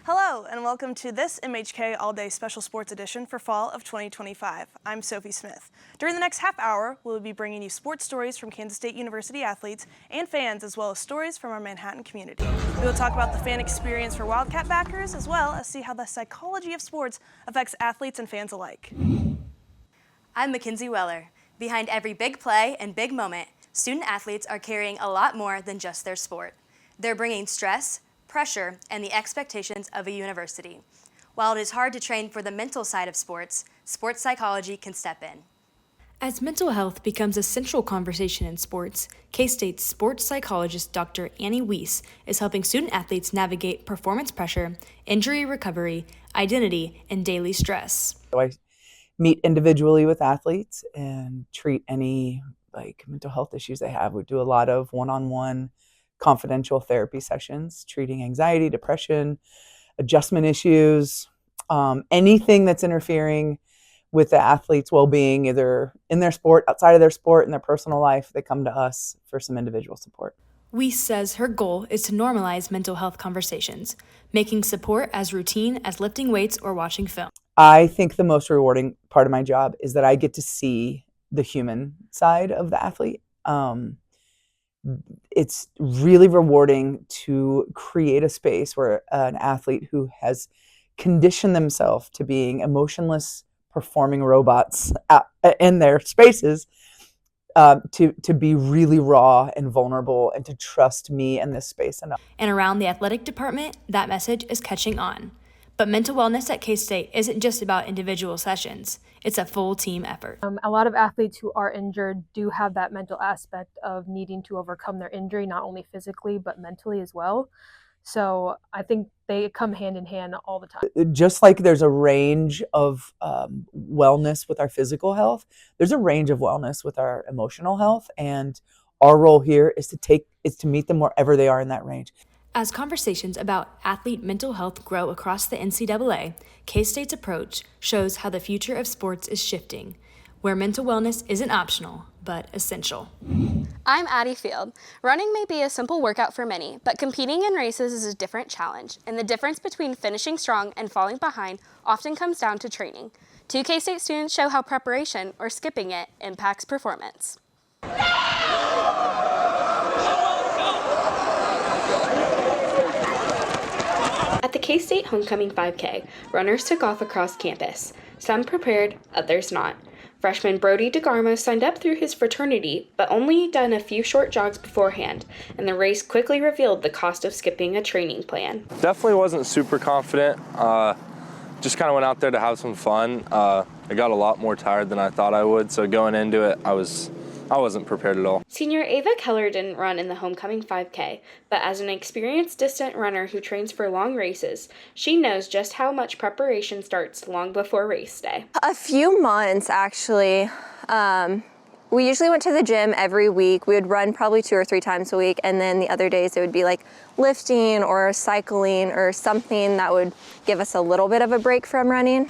Hello, and welcome to this MHK All-Day Special Sports Edition for fall of 2025. I'm Sophie Smith. During the next half hour, we'll be bringing you sports stories from Kansas State University athletes and fans, as well as stories from our Manhattan community. We will talk about the fan experience for Wildcat backers, as well as see how the psychology of sports affects athletes and fans alike. I'm Mackenzie Weller. Behind every big play and big moment, student athletes are carrying a lot more than just their sport. They're bringing stress, pressure, and the expectations of a university. While it is hard to train for the mental side of sports psychology can step in. As mental health becomes a central conversation in sports, K-State's sports psychologist Dr. Annie Weiss is helping student athletes navigate performance pressure, injury recovery, identity, and daily stress. So I meet individually with athletes and treat any mental health issues they have. We do a lot of one-on-one confidential therapy sessions, treating anxiety, depression, adjustment issues, anything that's interfering with the athlete's well-being, either in their sport, outside of their sport, in their personal life. They come to us for some individual support. Weiss says her goal is to normalize mental health conversations, making support as routine as lifting weights or watching film. I think the most rewarding part of my job is that I get to see the human side of the athlete. It's really rewarding to create a space where an athlete who has conditioned themselves to being emotionless, performing robots in their spaces, to be really raw and vulnerable and to trust me in this space enough. And around the athletic department, that message is catching on. But mental wellness at K-State isn't just about individual sessions. It's a full team effort. A lot of athletes who are injured do have that mental aspect of needing to overcome their injury, not only physically, but mentally as well. So I think they come hand in hand all the time. Just like there's a range of wellness with our physical health, there's a range of wellness with our emotional health. And our role here is to meet them wherever they are in that range. As conversations about athlete mental health grow across the NCAA, K-State's approach shows how the future of sports is shifting, where mental wellness isn't optional, but essential. I'm Addie Field. Running may be a simple workout for many, but competing in races is a different challenge, and the difference between finishing strong and falling behind often comes down to training. Two K-State students show how preparation, or skipping it, impacts performance. At the K-State Homecoming 5K, runners took off across campus. Some prepared, others not. Freshman Brody DeGarmo signed up through his fraternity, but only done a few short jogs beforehand, and the race quickly revealed the cost of skipping a training plan. Definitely wasn't super confident. Just kind of went out there to have some fun. I got a lot more tired than I thought I would, so going into it, I wasn't prepared at all. Senior Ava Keller didn't run in the Homecoming 5K, but as an experienced distant runner who trains for long races, she knows just how much preparation starts long before race day. A few months, actually. We usually went to the gym every week. We would run probably 2 or 3 times a week, and then the other days it would be like lifting or cycling or something that would give us a little bit of a break from running.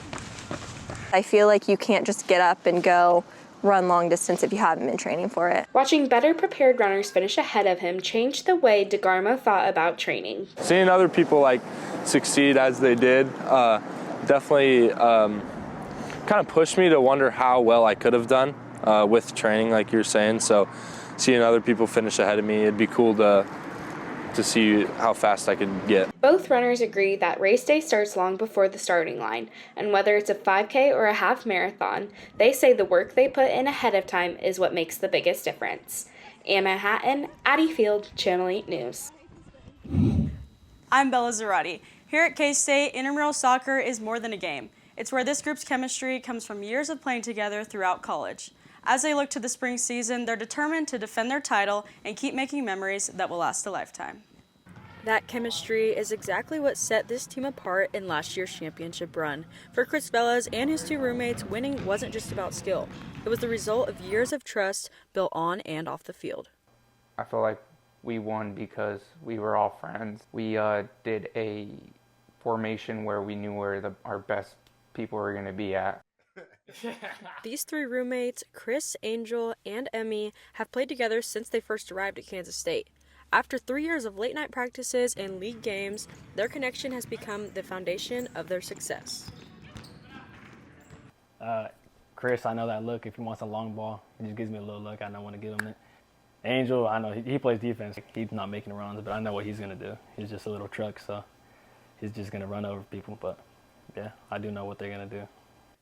I feel like you can't just get up and go run long distance if you haven't been training for it. Watching better prepared runners finish ahead of him changed the way DeGarmo thought about training. Seeing other people succeed as they did definitely kind of pushed me to wonder how well I could have done with training, like you're saying. So seeing other people finish ahead of me, it'd be cool to see how fast I could get. Both runners agree that race day starts long before the starting line, and whether it's a 5K or a half marathon, they say the work they put in ahead of time is what makes the biggest difference. In Manhattan, Addie Field, Channel 8 News. I'm Bella Zarati. Here at K-State, intramural soccer is more than a game. It's where this group's chemistry comes from years of playing together throughout college. As they look to the spring season, they're determined to defend their title and keep making memories that will last a lifetime. That chemistry is exactly what set this team apart in last year's championship run. For Chris Velez and his 2 roommates, winning wasn't just about skill. It was the result of years of trust built on and off the field. I feel like we won because we were all friends. We did a formation where we knew where our best people were going to be at. These 3 roommates, Chris, Angel, and Emmy, have played together since they first arrived at Kansas State. After 3 years of late-night practices and league games, their connection has become the foundation of their success. Chris, I know that look. If he wants a long ball, he just gives me a little look. I know when to give him it. Angel, I know he plays defense. He's not making runs, but I know what he's going to do. He's just a little truck, so he's just going to run over people. But, yeah, I do know what they're going to do.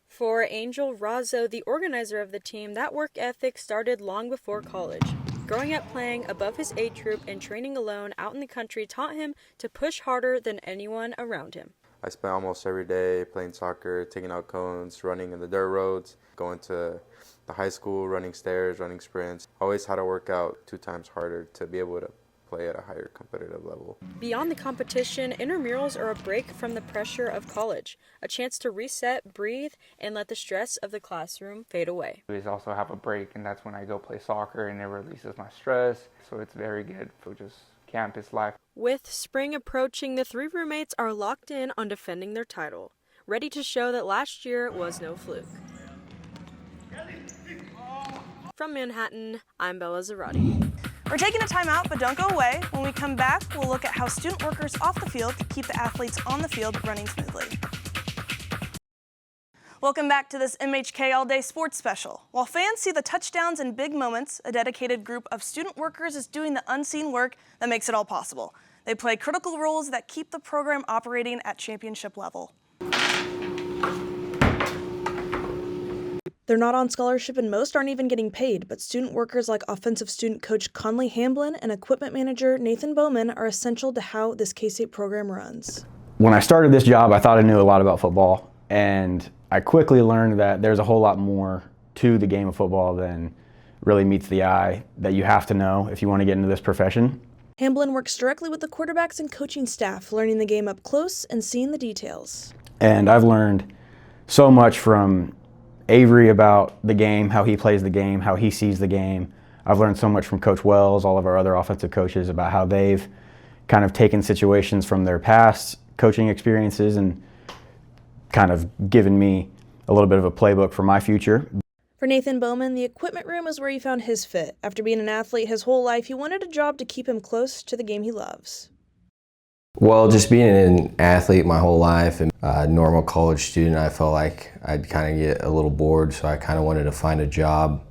For Angel Razzo, the organizer of the team, that work ethic started long before college. Growing up playing above his age group and training alone out in the country taught him to push harder than anyone around him. I spent almost every day playing soccer, taking out cones, running in the dirt roads, going to the high school, running stairs, running sprints. Always had to work out 2 times harder to be able to play at a higher competitive level. Beyond the competition, intramurals are a break from the pressure of college, a chance to reset, breathe, and let the stress of the classroom fade away. We also have a break, and that's when I go play soccer, and it releases my stress, so it's very good for just campus life. With spring approaching, the 3 roommates are locked in on defending their title, ready to show that last year was no fluke. From Manhattan, I'm Bella Zarati. We're taking a timeout, but don't go away. When we come back, we'll look at how student workers off the field keep the athletes on the field running smoothly. Welcome back to this MHK All-Day Sports Special. While fans see the touchdowns and big moments, a dedicated group of student workers is doing the unseen work that makes it all possible. They play critical roles that keep the program operating at championship level. They're not on scholarship and most aren't even getting paid, but student workers like offensive student coach Conley Hamblin and equipment manager Nathan Bowman are essential to how this K-State program runs. When I started this job, I thought I knew a lot about football, and I quickly learned that there's a whole lot more to the game of football than really meets the eye that you have to know if you want to get into this profession. Hamblin works directly with the quarterbacks and coaching staff, learning the game up close and seeing the details. And I've learned so much from Avery about the game, how he plays the game, how he sees the game. I've learned so much from Coach Wells, all of our other offensive coaches, about how they've kind of taken situations from their past coaching experiences and kind of given me a little bit of a playbook for my future. For Nathan Bowman, the equipment room is where he found his fit. After being an athlete his whole life, he wanted a job to keep him close to the game he loves. Well, just being an athlete my whole life and a normal college student, I felt like I'd kind of get a little bored, so I kind of wanted to find a job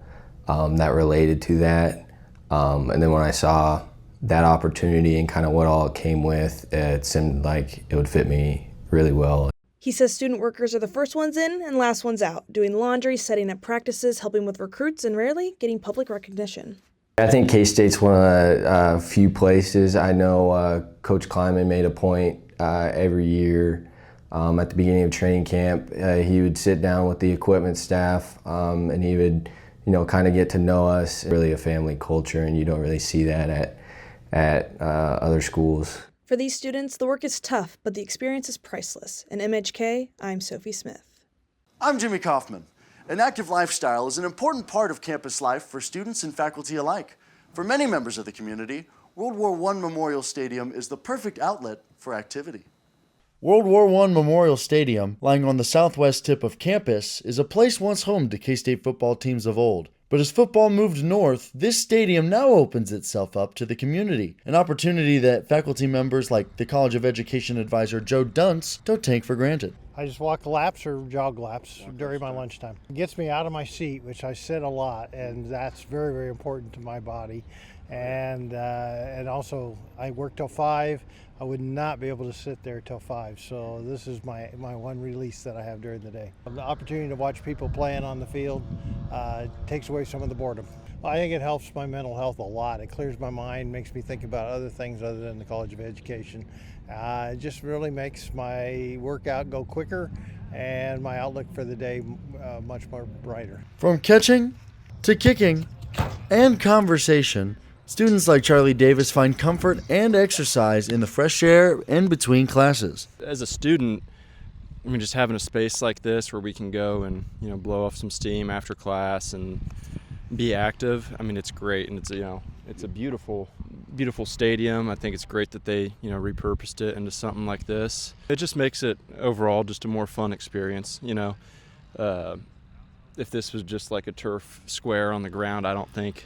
that related to that. And then when I saw that opportunity and kind of what all it came with, it seemed like it would fit me really well. He says student workers are the first ones in and last ones out, doing laundry, setting up practices, helping with recruits, and rarely getting public recognition. I think K-State's one of the few places. I know Coach Kleiman made a point every year at the beginning of training camp. He would sit down with the equipment staff and he would, kind of get to know us. Really a family culture, and you don't really see that at other schools. For these students, the work is tough, but the experience is priceless. In MHK, I'm Sophie Smith. I'm Jimmy Kaufman. An active lifestyle is an important part of campus life for students and faculty alike. For many members of the community, World War I Memorial Stadium is the perfect outlet for activity. World War I Memorial Stadium, lying on the southwest tip of campus, is a place once home to K-State football teams of old. But as football moved north, this stadium now opens itself up to the community, an opportunity that faculty members like the College of Education advisor Joe Dunce don't take for granted. I just walk laps or jog laps during my lunchtime. It gets me out of my seat, which I sit a lot, and that's very, very important to my body. And also, I work till 5. I would not be able to sit there till 5, so this is my one release that I have during the day. The opportunity to watch people playing on the field takes away some of the boredom. I think it helps my mental health a lot. It clears my mind, makes me think about other things other than the College of Education. It just really makes my workout go quicker and my outlook for the day much more brighter. From catching to kicking and conversation, students like Charlie Davis find comfort and exercise in the fresh air and between classes. As a student, just having a space like this where we can go and blow off some steam after class and be active. It's great, and it's a beautiful stadium. I think it's great that they repurposed it into something like this. It just makes it overall just a more fun experience. If this was just like a turf square on the ground, I don't think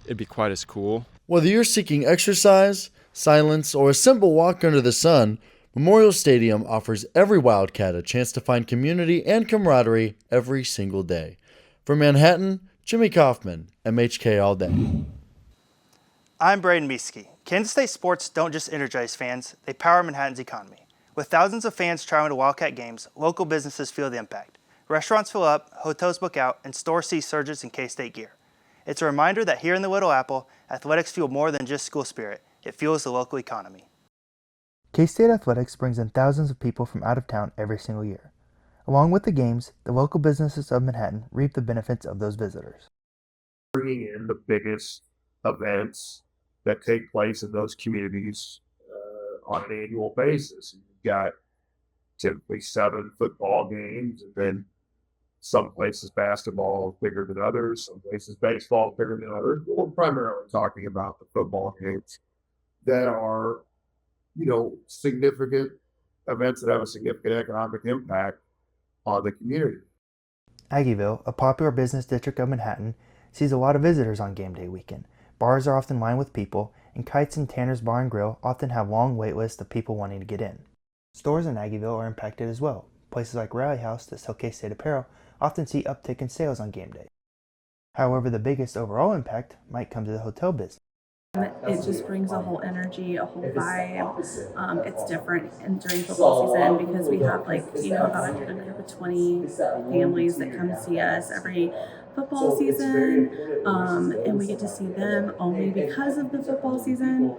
it'd be quite as cool. Whether you're seeking exercise, silence, or a simple walk under the sun, Memorial Stadium offers every Wildcat a chance to find community and camaraderie every single day. From Manhattan, Jimmy Kaufman, MHK All Day. I'm Braden Mieske. Kansas State sports don't just energize fans, they power Manhattan's economy. With thousands of fans traveling to Wildcat games, local businesses feel the impact. Restaurants fill up, hotels book out, and stores see surges in K-State gear. It's a reminder that here in the Little Apple, athletics fuel more than just school spirit. It fuels the local economy. K-State Athletics brings in thousands of people from out of town every single year. Along with the games, the local businesses of Manhattan reap the benefits of those visitors. Bringing in the biggest events that take place in those communities on an annual basis. You've got typically 7 football games, and then some places basketball is bigger than others, some places baseball is bigger than others. We're primarily talking about the football games that are, significant events that have a significant economic impact on the community. Aggieville, a popular business district of Manhattan, sees a lot of visitors on game day weekend. Bars are often lined with people, and Kites and Tanner's Bar and Grill often have long wait lists of people wanting to get in. Stores in Aggieville are impacted as well. Places like Rally House that sell K-State apparel often see uptick in sales on game day. However, the biggest overall impact might come to the hotel business. It just brings a whole energy, a whole vibe. It's different during football season because we have about a group of 20 families that come see us every football season, and we get to see them only because of the football season.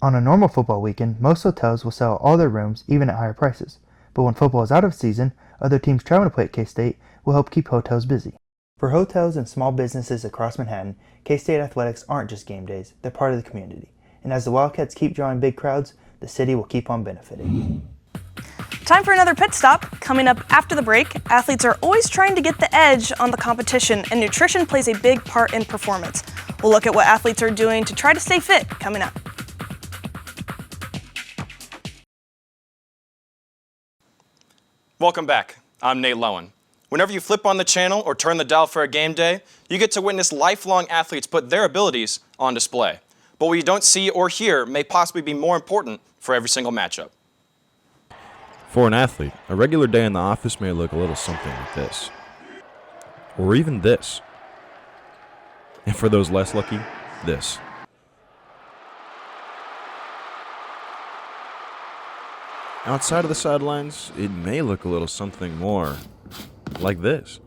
On a normal football weekend, most hotels will sell all their rooms, even at higher prices. But when football is out of season, other teams traveling to play at K-State will help keep hotels busy. For hotels and small businesses across Manhattan, K-State athletics aren't just game days, they're part of the community. And as the Wildcats keep drawing big crowds, the city will keep on benefiting. Time for another pit stop. Coming up after the break, athletes are always trying to get the edge on the competition, and nutrition plays a big part in performance. We'll look at what athletes are doing to try to stay fit coming up. Welcome back. I'm Nate Lowen. Whenever you flip on the channel or turn the dial for a game day, you get to witness lifelong athletes put their abilities on display. But what you don't see or hear may possibly be more important for every single matchup. For an athlete, a regular day in the office may look a little something like this. Or even this. And for those less lucky, this. Outside of the sidelines, it may look a little something more like this.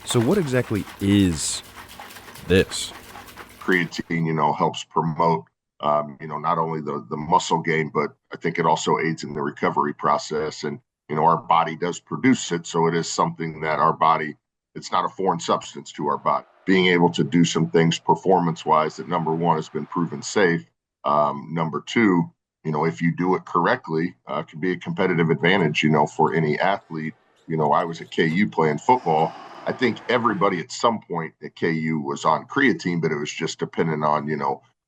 So what exactly is this? Creatine, helps promote, not only the muscle gain, but I think it also aids in the recovery process. And, our body does produce it. So it is something that our body, it's not a foreign substance to our body. Being able to do some things performance-wise that, number one, has been proven safe. Number two, if you do it correctly, can be a competitive advantage, for any athlete. I was at KU playing football. I think everybody at some point at KU was on creatine, but it was just dependent on,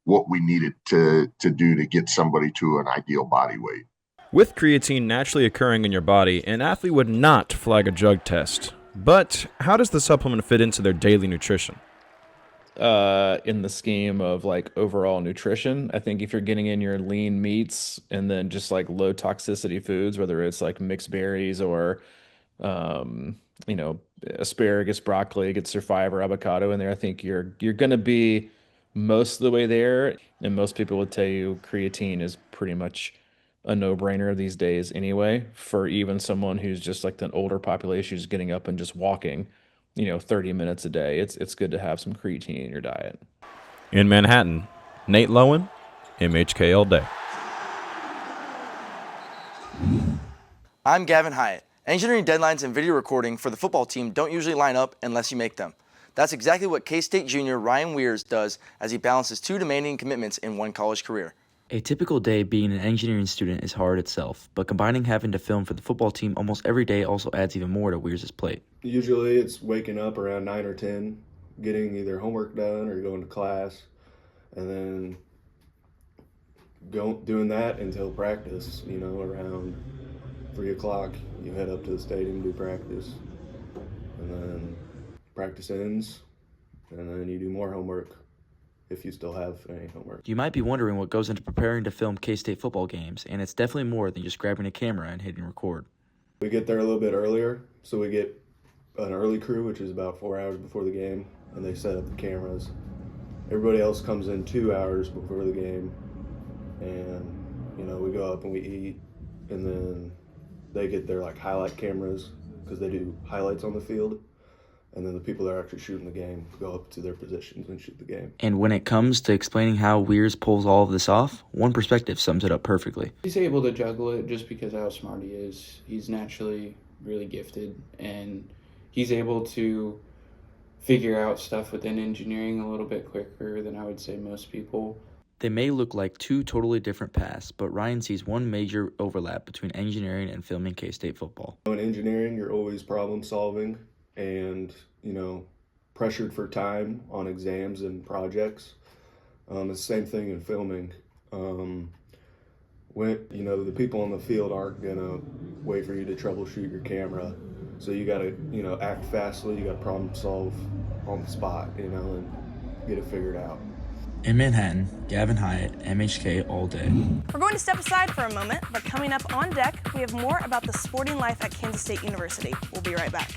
what we needed to do to get somebody to an ideal body weight. With creatine naturally occurring in your body, an athlete would not flag a drug test. But how does the supplement fit into their daily nutrition? In the scheme of overall nutrition, I think if you're getting in your lean meats and then just low toxicity foods, whether it's mixed berries or asparagus, broccoli, get your fiber, avocado in there, I think you're going to be most of the way there. And most people would tell you creatine is pretty much a no-brainer these days anyway, for even someone who's just an older population who's getting up and just walking 30 minutes a day. It's good to have some creatine in your diet. In Manhattan, Nate Lowen, MHK All Day. I'm Gavin Hyatt. Engineering deadlines and video recording for the football team don't usually line up unless you make them. That's exactly what K-State junior Ryan Weirs does as he balances 2 demanding commitments in one college career. A typical day being an engineering student is hard itself, but combining having to film for the football team almost every day also adds even more to Weirs' plate. Usually it's waking up around 9 or 10, getting either homework done or going to class, and then doing that until practice, around 3 o'clock. You head up to the stadium, do practice, and then practice ends, and then you do more homework if you still have any homework. You might be wondering what goes into preparing to film K-State football games, and it's definitely more than just grabbing a camera and hitting record. We get there a little bit earlier, so we get an early crew, which is about 4 hours before the game, and they set up the cameras. Everybody else comes in 2 hours before the game, and we go up and we eat, and then they get their highlight cameras because they do highlights on the field, and then the people that are actually shooting the game go up to their positions and shoot the game. And when it comes to explaining how Weirs pulls all of this off, one perspective sums it up perfectly. He's able to juggle it just because of how smart he is. He's naturally really gifted, and he's able to figure out stuff within engineering a little bit quicker than I would say most people. They may look like two totally different paths, but Ryan sees one major overlap between engineering and filming K-State football. In engineering, you're always problem solving and, pressured for time on exams and projects. It's the same thing in filming. The people on the field aren't gonna wait for you to troubleshoot your camera. So you gotta, act fastly, you gotta problem solve on the spot, and get it figured out. In Manhattan, Gavin Hyatt, MHK All Day. We're going to step aside for a moment, but coming up on deck, we have more about the sporting life at Kansas State University. We'll be right back.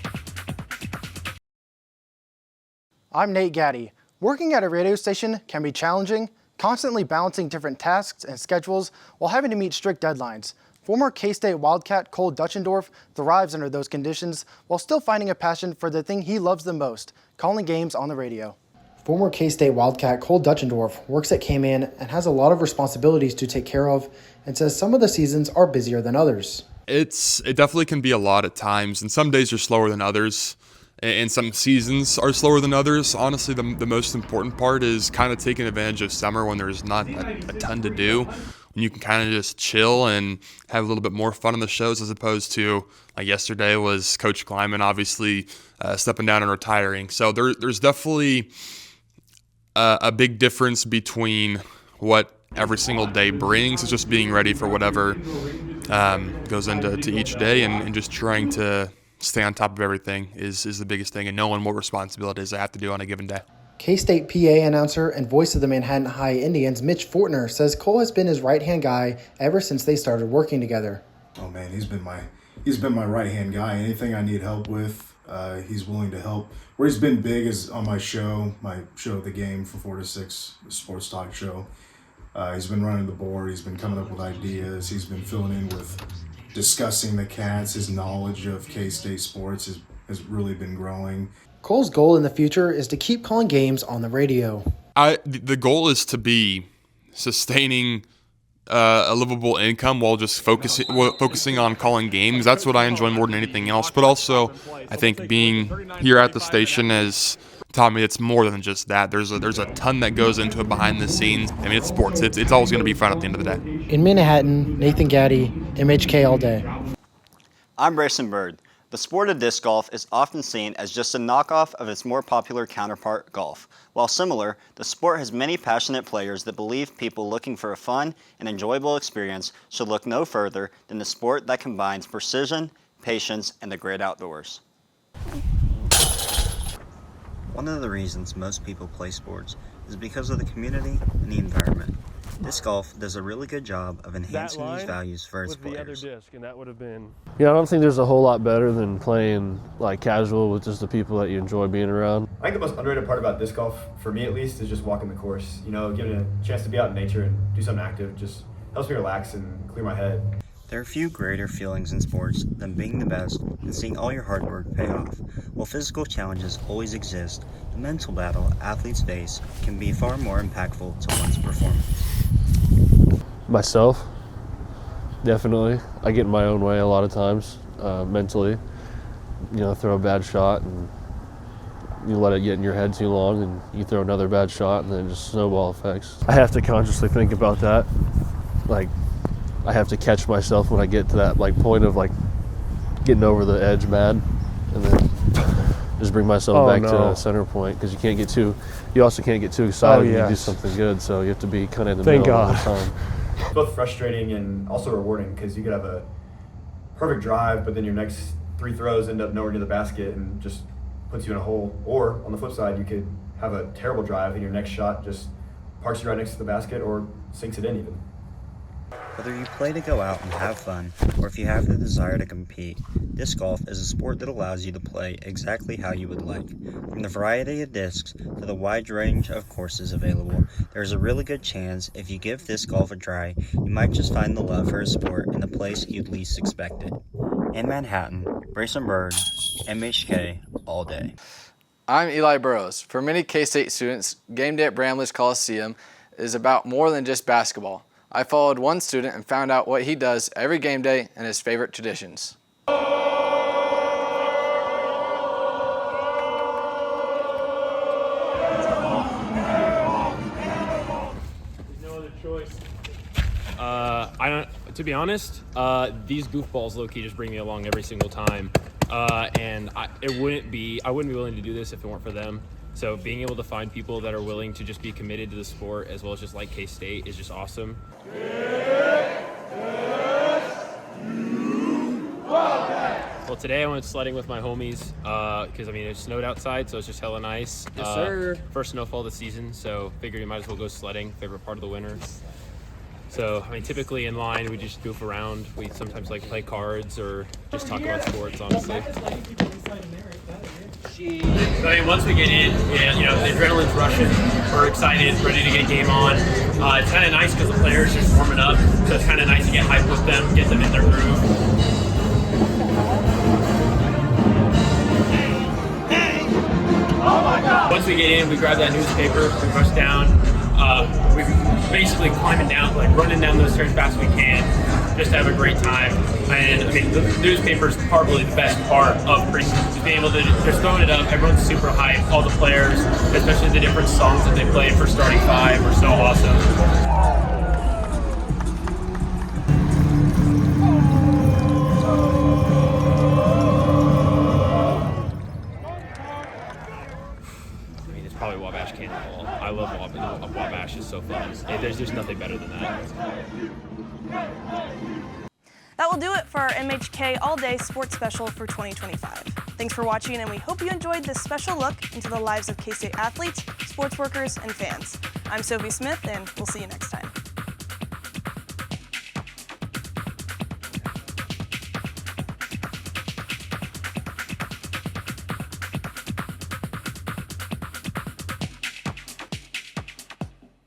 I'm Nate Gaddy. Working at a radio station can be challenging, constantly balancing different tasks and schedules while having to meet strict deadlines. Former K-State Wildcat Cole Dutchendorf thrives under those conditions while still finding a passion for the thing he loves the most, calling games on the radio. Former K-State Wildcat Cole Dutchendorf works at K-Man and has a lot of responsibilities to take care of and says some of the seasons are busier than others. It definitely can be a lot at times, and some days are slower than others, and some seasons are slower than others. Honestly, the most important part is kind of taking advantage of summer when there's not a ton to do, when you can kind of just chill and have a little bit more fun on the shows, as opposed to, like yesterday was Coach Kleiman obviously stepping down and retiring. So there's definitely a big difference between what every single day brings. It's just being ready for whatever goes into each day, and just trying to stay on top of everything is the biggest thing, and knowing what responsibilities I have to do on a given day. K-State PA announcer and voice of the Manhattan High Indians, Mitch Fortner, says Cole has been his right-hand guy ever since they started working together. Oh man, he's been my right-hand guy. Anything I need help with, he's willing to help. Where he's been big is on my show, The Game from 4 to 6, the sports talk show. He's been running the board. He's been coming up with ideas. He's been filling in with discussing the Cats. His knowledge of K-State sports has really been growing. Cole's goal in the future is to keep calling games on the radio. The goal is to be sustaining a livable income while just focusing on calling games. That's what I enjoy more than anything else. But also, I think being here at the station has taught me it's more than just that. There's a ton that goes into it behind the scenes. I mean, it's sports. It's always going to be fun at the end of the day. In Manhattan, Nathan Gaddy, MHK All Day. I'm Bryson Bird. The sport of disc golf is often seen as just a knockoff of its more popular counterpart, golf. While similar, the sport has many passionate players that believe people looking for a fun and enjoyable experience should look no further than the sport that combines precision, patience, and the great outdoors. One of the reasons most people play sports is because of the community and the environment. Disc golf does a really good job of enhancing these values for its players. Yeah, I don't think there's a whole lot better than playing casual with just the people that you enjoy being around. I think the most underrated part about disc golf, for me at least, is just walking the course. Giving a chance to be out in nature and do something active just helps me relax and clear my head. There are few greater feelings in sports than being the best and seeing all your hard work pay off. While physical challenges always exist, the mental battle athletes face can be far more impactful to one's performance. Myself, definitely. I get in my own way a lot of times, mentally. Throw a bad shot and you let it get in your head too long and you throw another bad shot and then just snowball effects. I have to consciously think about that. I have to catch myself when I get to that point of getting over the edge mad, and then just bring myself back to center point, because you also can't get too excited when you do something good, so you have to be kind of in the middle all the time. It's both frustrating and also rewarding because you could have a perfect drive, but then your next 3 throws end up nowhere near the basket and just puts you in a hole. Or on the flip side, you could have a terrible drive and your next shot just parks you right next to the basket or sinks it in even. Whether you play to go out and have fun, or if you have the desire to compete, disc golf is a sport that allows you to play exactly how you would like. From the variety of discs to the wide range of courses available, there's a really good chance if you give disc golf a try, you might just find the love for a sport in the place you'd least expect it. In Manhattan, Brayson Bird, MHK all day. I'm Eli Burrows. For many K-State students, game day at Bramlage Coliseum is about more than just basketball. I followed one student and found out what he does every game day and his favorite traditions. To be honest, these goofballs low-key just bring me along every single time. And I wouldn't be willing to do this if it weren't for them. So being able to find people that are willing to just be committed to the sport as well as just like K-State is just awesome. Well, today I went sledding with my homies because it snowed outside, so it's just hella nice. Yes, sir. First snowfall of the season, so figured we might as well go sledding, favorite part of the winter. So, typically in line, we just goof around. We sometimes play cards or just talk about sports, honestly. So, once we get in, the adrenaline's rushing. We're excited, ready to get a game on. It's kind of nice because the players are just warming up, so it's kind of nice to get hyped with them, get them in their groove. Once we get in, we grab that newspaper, we rush down. We basically climbing down, running down those stairs as fast as we can, just to have a great time. And the newspaper is probably the best part of preseason, just being able to just throwing it up. Everyone's super hyped. All the players, especially the different songs that they play for starting 5, are so awesome. Probably Wabash Cannonball. I love Wabash. Wabash is so fun. There's just nothing better than that. That will do it for our MHK All-Day Sports Special for 2025. Thanks for watching, and we hope you enjoyed this special look into the lives of K-State athletes, sports workers, and fans. I'm Sophie Smith, and we'll see you next time.